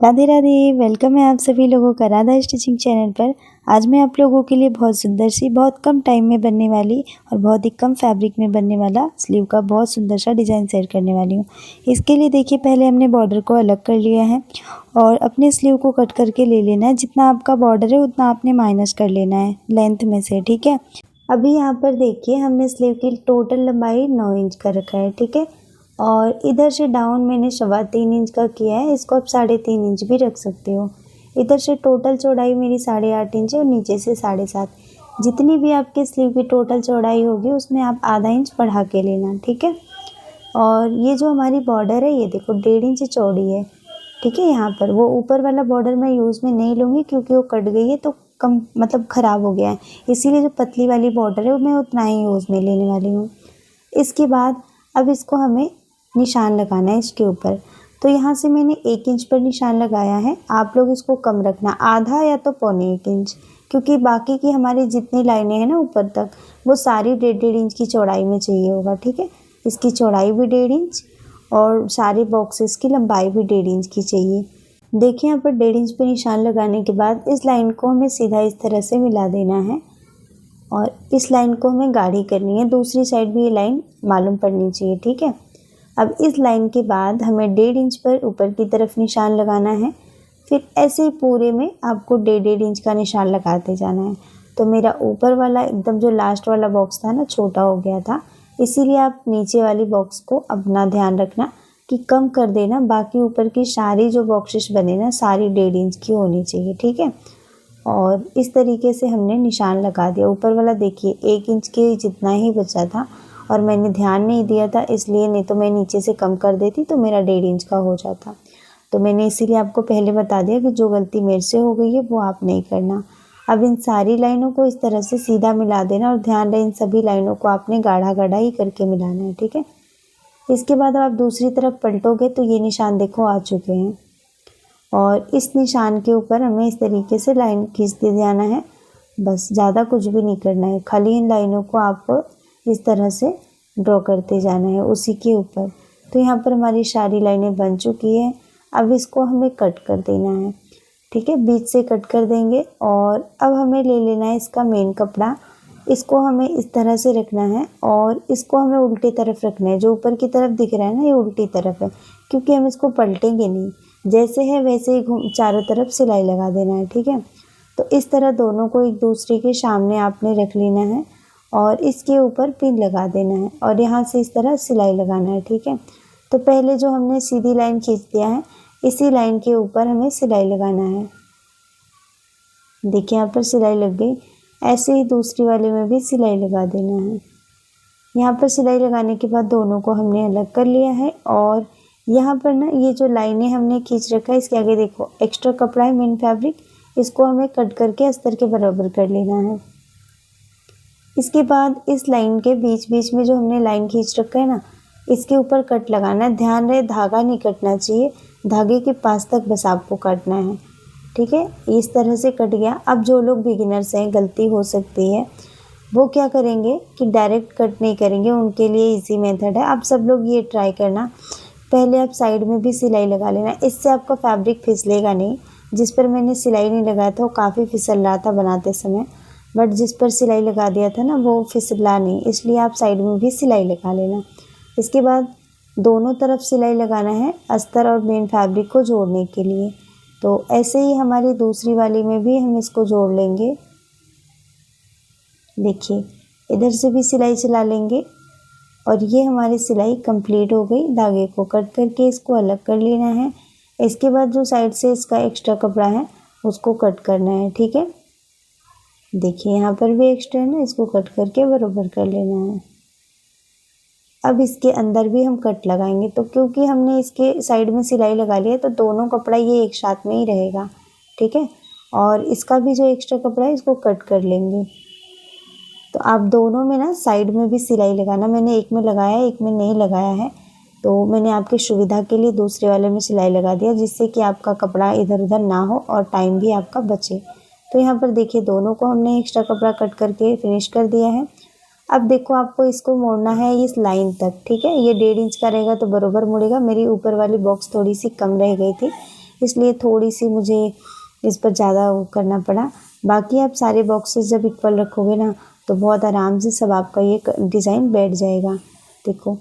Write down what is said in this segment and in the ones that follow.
Radhe Radhe. Welcome है आप सभी लोगों का राधा स्टिचिंग चैनल पर। आज मैं आप लोगों के लिए बहुत सुंदर सी, बहुत कम टाइम में बनने वाली और बहुत ही कम फैब्रिक में बनने वाला स्लीव का बहुत सुंदर सा डिज़ाइन शेयर करने वाली हूँ। इसके लिए देखिए, पहले हमने बॉर्डर को अलग कर लिया है और अपने स्लीव को कट करके ले लेना है। जितना आपका बॉर्डर है उतना आपने माइनस कर लेना है लेंथ में से, ठीक है। अभी यहाँ पर देखिए, हमने स्लीव की टोटल लंबाई 9 इंच का रखा है, ठीक है। और इधर से डाउन मैंने 3.25 इंच का किया है। इसको आप 3.5 इंच भी रख सकते हो। इधर से टोटल चौड़ाई मेरी 8.5 इंच है और नीचे से 7.5। जितनी भी आपके स्लीव की टोटल चौड़ाई होगी उसमें आप आधा इंच बढ़ा के लेना, ठीक है। और ये जो हमारी बॉर्डर है ये देखो 1.5 इंच चौड़ी है, ठीक है। यहाँ पर वो ऊपर वाला बॉर्डर मैं यूज़ में नहीं लूँगी क्योंकि वो कट गई है, तो कम मतलब ख़राब हो गया है। इसीलिए जो पतली वाली बॉर्डर है वो मैं उतना ही यूज़ में लेने वाली हूँ। इसके बाद अब इसको हमें निशान लगाना है इसके ऊपर। तो यहाँ से मैंने 1 इंच पर निशान लगाया है। आप लोग इसको कम रखना, आधा या तो 1.25 इंच, क्योंकि बाकी की हमारी जितनी लाइनें हैं ना ऊपर तक, वो सारी 1.5 इंच की चौड़ाई में चाहिए होगा, ठीक है। इसकी चौड़ाई भी 1.5 इंच और सारे बॉक्सेस की लंबाई भी 1.5 इंच की चाहिए। देखिए, यहाँ पर 1.5 इंच पर निशान लगाने के बाद इस लाइन को हमें सीधा इस तरह से मिला देना है और इस लाइन को हमें गाढ़ी करनी है। दूसरी साइड भी ये लाइन मालूम पड़नी चाहिए, ठीक है। अब इस लाइन के बाद हमें 1.5 इंच पर ऊपर की तरफ निशान लगाना है। फिर ऐसे ही पूरे में आपको 1.5 इंच का निशान लगाते जाना है। तो मेरा ऊपर वाला एकदम जो लास्ट वाला बॉक्स था ना, छोटा हो गया था, इसीलिए आप नीचे वाली बॉक्स को अपना ध्यान रखना कि कम कर देना। बाकी ऊपर की सारी जो बॉक्सेस बने ना, सारी 1.5 इंच की होनी चाहिए, ठीक है। और इस तरीके से हमने निशान लगा दिया। ऊपर वाला देखिए 1 इंच के जितना ही बचा था और मैंने ध्यान नहीं दिया था, इसलिए, नहीं तो मैं नीचे से कम कर देती तो मेरा 1.5 इंच का हो जाता। तो मैंने इसीलिए आपको पहले बता दिया कि जो गलती मेरे से हो गई है वो आप नहीं करना। अब इन सारी लाइनों को इस तरह से सीधा मिला देना और ध्यान रहे इन सभी लाइनों को आपने गाढ़ा गाढ़ा ही करके मिलाना है, ठीक है। इसके बाद आप दूसरी तरफ पलटोगे तो ये निशान देखो आ चुके हैं और इस निशान के ऊपर हमें इस तरीके से लाइन खींचते जाना है। बस, ज़्यादा कुछ भी नहीं करना है, खाली इन लाइनों को आप इस तरह से ड्रॉ करते जाना है उसी के ऊपर। तो यहाँ पर हमारी सारी लाइनें बन चुकी है। अब इसको हमें कट कर देना है, ठीक है। बीच से कट कर देंगे और अब हमें ले लेना है इसका मेन कपड़ा। इसको हमें इस तरह से रखना है और इसको हमें उल्टी तरफ रखना है। जो ऊपर की तरफ दिख रहा है ना, ये उल्टी तरफ है, क्योंकि हम इसको पलटेंगे नहीं। जैसे है वैसे ही चारों तरफ सिलाई लगा देना है, ठीक है। तो इस तरह दोनों को एक दूसरे के सामने आपने रख लेना है और इसके ऊपर पिन लगा देना है और यहाँ से इस तरह सिलाई लगाना है, ठीक है। तो पहले जो हमने सीधी लाइन खींच दिया है, इसी लाइन के ऊपर हमें सिलाई लगाना है। देखिए, यहाँ पर सिलाई लग गई। ऐसे ही दूसरी वाले में भी सिलाई लगा देना है। यहाँ पर सिलाई लगाने के बाद दोनों को हमने अलग कर लिया है और यहाँ पर ना ये जो लाइनें हमने खींच रखा है, इसके आगे देखो एक्स्ट्रा कपड़ा है मेन फैब्रिक, इसको हमें कट करके अस्तर के बराबर कर लेना है। इसके बाद इस लाइन के बीच बीच में जो हमने लाइन खींच रखा है ना, इसके ऊपर कट लगाना है। ध्यान रहे धागा नहीं कटना चाहिए, धागे के पास तक बस आपको काटना है, ठीक है। इस तरह से कट गया। अब जो लोग बिगिनर्स हैं, गलती हो सकती है, वो क्या करेंगे कि डायरेक्ट कट नहीं करेंगे। उनके लिए इजी मेथड है, आप सब लोग ये ट्राई करना। पहले आप साइड में भी सिलाई लगा लेना, इससे आपका फैब्रिक फिसलेगा नहीं। जिस पर मैंने सिलाई नहीं लगाया था वो काफ़ी फिसल रहा था बनाते समय, बट जिस पर सिलाई लगा दिया था ना वो फिसला नहीं, इसलिए आप साइड में भी सिलाई लगा लेना। इसके बाद दोनों तरफ सिलाई लगाना है अस्तर और मेन फैब्रिक को जोड़ने के लिए। तो ऐसे ही हमारी दूसरी वाली में भी हम इसको जोड़ लेंगे। देखिए, इधर से भी सिलाई चला लेंगे और ये हमारी सिलाई कंप्लीट हो गई। धागे को कट करके इसको अलग कर लेना है। इसके बाद जो साइड से इसका एक्स्ट्रा कपड़ा है उसको कट करना है, ठीक है। देखिए, यहाँ पर भी एक्स्ट्रा है ना, इसको कट करके बराबर कर लेना है। अब इसके अंदर भी हम कट लगाएंगे, तो क्योंकि हमने इसके साइड में सिलाई लगा लिया है तो दोनों कपड़ा ये एक साथ में ही रहेगा, ठीक है। और इसका भी जो एक्स्ट्रा कपड़ा है इसको कट कर लेंगे। तो आप दोनों में ना साइड में भी सिलाई लगाना। मैंने एक में लगाया है, एक में नहीं लगाया है, तो मैंने आपकी सुविधा के लिए दूसरे वाले में सिलाई लगा दिया, जिससे कि आपका कपड़ा इधर उधर ना हो और टाइम भी आपका बचे। तो यहाँ पर देखिए, दोनों को हमने एक्स्ट्रा कपड़ा कट करके फिनिश कर दिया है। अब देखो, आपको इसको मोड़ना है इस लाइन तक, ठीक है। ये 1.5 इंच का रहेगा तो बराबर मुड़ेगा। मेरी ऊपर वाली बॉक्स थोड़ी सी कम रह गई थी, इसलिए थोड़ी सी मुझे इस पर ज़्यादा वो करना पड़ा। बाकी आप सारे बॉक्सेस जब इक्वल रखोगे ना तो बहुत आराम से सब आपका ये डिज़ाइन बैठ जाएगा। देखो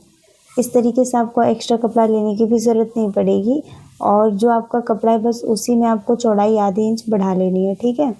इस तरीके से आपको एक्स्ट्रा कपड़ा लेने की भी ज़रूरत नहीं पड़ेगी, और जो आपका कपड़ा है बस उसी में आपको चौड़ाई आधी इंच बढ़ा लेनी है। ठीक है,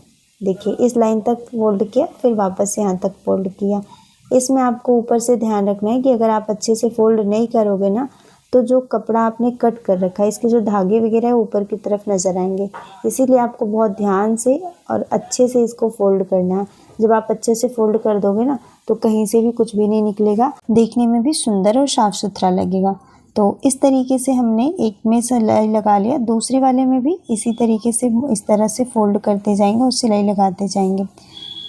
देखिए इस लाइन तक फोल्ड किया, फिर वापस यहाँ तक फोल्ड किया। इसमें आपको ऊपर से ध्यान रखना है कि अगर आप अच्छे से फोल्ड नहीं करोगे ना तो जो कपड़ा आपने कट कर रखा है इसके जो धागे वगैरह है ऊपर की तरफ नज़र आएंगे, इसीलिए आपको बहुत ध्यान से और अच्छे से इसको फोल्ड करना है। जब आप अच्छे से फोल्ड कर दोगे ना तो कहीं से भी कुछ भी नहीं निकलेगा, देखने में भी सुंदर और साफ सुथरा लगेगा। तो इस तरीके से हमने एक में सिलाई लगा लिया, दूसरे वाले में भी इसी तरीके से इस तरह से फोल्ड करते जाएंगे और सिलाई लगाते जाएंगे।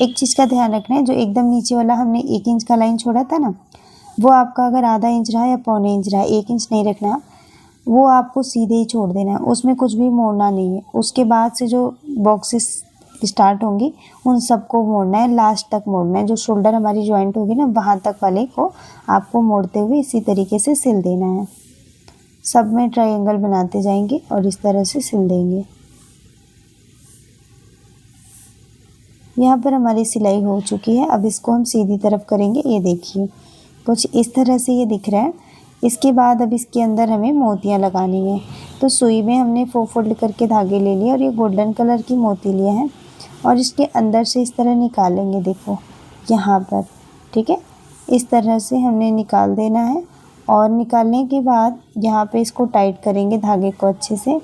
एक चीज़ का ध्यान रखना है, जो एकदम नीचे वाला हमने 1 इंच का लाइन छोड़ा था ना, वो आपका अगर आधा इंच रहा या पौने इंच रहा, 1 इंच नहीं रखना, वो आपको सीधे ही छोड़ देना है, उसमें कुछ भी मोड़ना नहीं है। उसके बाद से जो बॉक्सेस स्टार्ट होंगी उन सबको मोड़ना है, लास्ट तक मोड़ना है। जो शोल्डर हमारी जॉइंट होगी ना वहाँ तक वाले को आपको मोड़ते हुए इसी तरीके से सिल देना है। सब में ट्रायंगल बनाते जाएंगे और इस तरह से सिल देंगे। यहाँ पर हमारी सिलाई हो चुकी है, अब इसको हम सीधी तरफ करेंगे। ये देखिए कुछ इस तरह से ये दिख रहा है। इसके बाद अब इसके अंदर हमें मोतियाँ लगानी है। तो सुई में हमने 4 फोल्ड करके धागे ले लिए और ये गोल्डन कलर की मोती लिए हैं और इसके अंदर से इस तरह निकालेंगे। देखो यहाँ पर, ठीक है, इस तरह से हमने निकाल देना है और निकालने के बाद यहाँ पे इसको टाइट करेंगे धागे को अच्छे से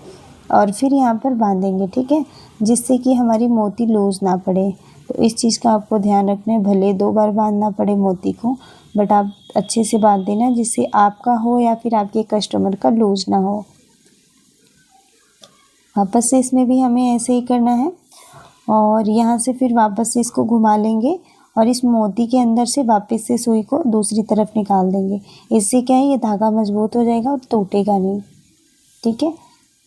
और फिर यहाँ पर बांधेंगे। ठीक है, जिससे कि हमारी मोती लूज़ ना पड़े। तो इस चीज़ का आपको ध्यान रखना है, भले 2 बार बांधना पड़े मोती को, बट आप अच्छे से बांध देना जिससे आपका हो या फिर आपके कस्टमर का लूज़ ना हो। वापस से इसमें भी हमें ऐसे ही करना है और यहाँ से फिर वापस से इसको घुमा लेंगे और इस मोती के अंदर से वापस से सुई को दूसरी तरफ निकाल देंगे। इससे क्या है, ये धागा मजबूत हो जाएगा और टूटेगा नहीं। ठीक है,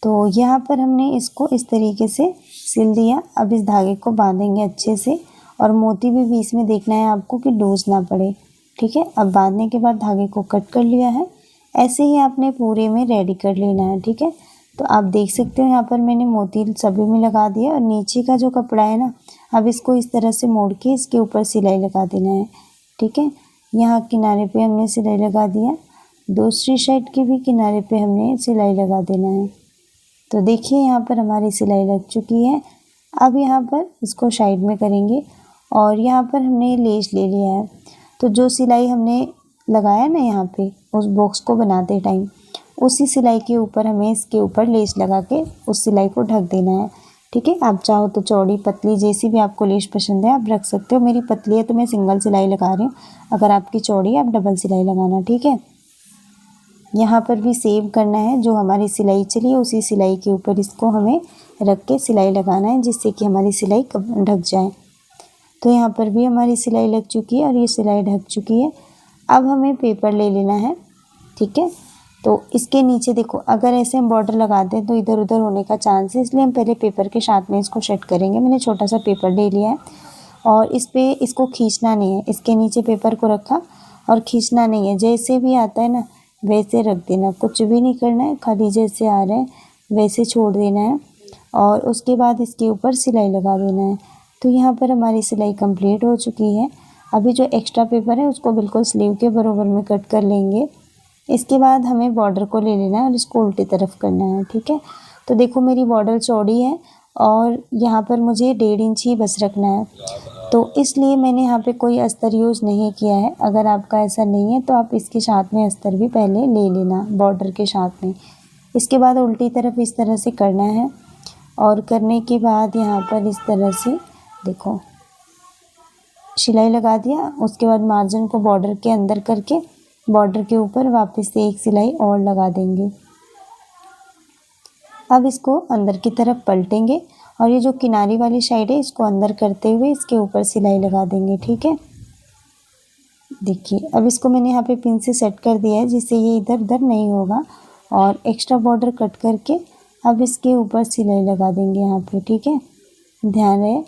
तो यहाँ पर हमने इसको इस तरीके से सिल दिया। अब इस धागे को बांधेंगे अच्छे से और मोती भी बीच में देखना है आपको कि लूज़ ना पड़े। ठीक है, अब बांधने के बाद धागे को कट कर लिया है। ऐसे ही आपने पूरे में रेडी कर लेना है। ठीक है, तो आप देख सकते हो यहाँ पर मैंने मोती सभी में लगा दिया और नीचे का जो कपड़ा है ना, अब इसको इस तरह से मोड़ के इसके ऊपर सिलाई लगा देना है। ठीक है, यहाँ किनारे पे हमने सिलाई लगा दिया, दूसरी साइड के भी किनारे पे हमने सिलाई लगा देना है। तो देखिए यहाँ पर हमारी सिलाई लग चुकी है। अब यहाँ पर इसको साइड में करेंगे और यहाँ पर हमने लेस ले लिया है। तो जो सिलाई हमने लगाया ना यहाँ पे उस बॉक्स को बनाते टाइम, उसी सिलाई के ऊपर हमें इसके ऊपर लेस लगा के उस सिलाई को ढक देना है। ठीक है, आप चाहो तो चौड़ी पतली जैसी भी आपको लेस पसंद है आप रख सकते हो। मेरी पतली है तो मैं सिंगल सिलाई लगा रही हूँ, अगर आपकी चौड़ी है आप डबल सिलाई लगाना। ठीक है, यहाँ पर भी सेम करना है, जो हमारी सिलाई चली है उसी सिलाई के ऊपर इसको हमें रख के सिलाई लगाना है जिससे कि हमारी सिलाई ढक जाए। तो यहाँ पर भी हमारी सिलाई लग चुकी है और ये सिलाई ढक चुकी है। अब हमें पेपर ले लेना है। ठीक है, तो इसके नीचे देखो, अगर ऐसे हम बॉर्डर लगाते हैं तो इधर उधर होने का चांस है, इसलिए हम पहले पेपर के साथ में इसको सेट करेंगे। मैंने छोटा सा पेपर ले लिया है और इस पे इसको खींचना नहीं है, इसके नीचे पेपर को रखा और खींचना नहीं है, जैसे भी आता है ना वैसे रख देना, कुछ भी नहीं करना है, खाली जैसे आ रहे हैं वैसे छोड़ देना है और उसके बाद इसके ऊपर सिलाई लगा देना है। तो यहाँ पर हमारी सिलाई कंप्लीट हो चुकी है। अभी जो एक्स्ट्रा पेपर है उसको बिल्कुल स्लीव के बराबर में कट कर लेंगे। इसके बाद हमें बॉर्डर को ले लेना है और इसको उल्टी तरफ करना है। ठीक है, तो देखो मेरी बॉर्डर चौड़ी है और यहाँ पर मुझे 1.5 इंच ही बस रखना है, तो इसलिए मैंने यहाँ पे कोई अस्तर यूज़ नहीं किया है। अगर आपका ऐसा नहीं है तो आप इसके साथ में अस्तर भी पहले ले लेना बॉर्डर के साथ में। इसके बाद उल्टी तरफ इस तरह से करना है और करने के बाद यहाँ पर इस तरह से देखो सिलाई लगा दिया। उसके बाद मार्जिन को बॉर्डर के अंदर करके बॉर्डर के ऊपर वापस से एक सिलाई और लगा देंगे। अब इसको अंदर की तरफ पलटेंगे और ये जो किनारी वाली साइड है इसको अंदर करते हुए इसके ऊपर सिलाई लगा देंगे। ठीक है, देखिए अब इसको मैंने यहाँ पे पिन से सेट कर दिया है जिससे ये इधर उधर नहीं होगा और एक्स्ट्रा बॉर्डर कट करके अब इसके ऊपर सिलाई लगा देंगे यहाँ पे। ठीक है, ध्यान रहे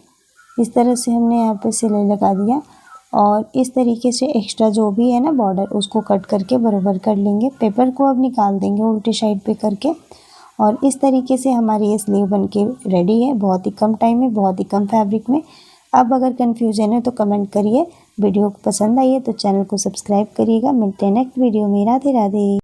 इस तरह से हमने यहाँ पे सिलाई लगा दिया और इस तरीके से एक्स्ट्रा जो भी है ना बॉर्डर उसको कट करके बराबर कर लेंगे। पेपर को अब निकाल देंगे उल्टी साइड पे करके और इस तरीके से हमारी ये स्लीव बनके रेडी है, बहुत ही कम टाइम में, बहुत ही कम फैब्रिक में। अब अगर कन्फ्यूजन है तो कमेंट करिए। वीडियो पसंद आई है तो चैनल को सब्सक्राइब करिएगा। मिलते हैं नेक्स्ट वीडियो में। राधे राधे।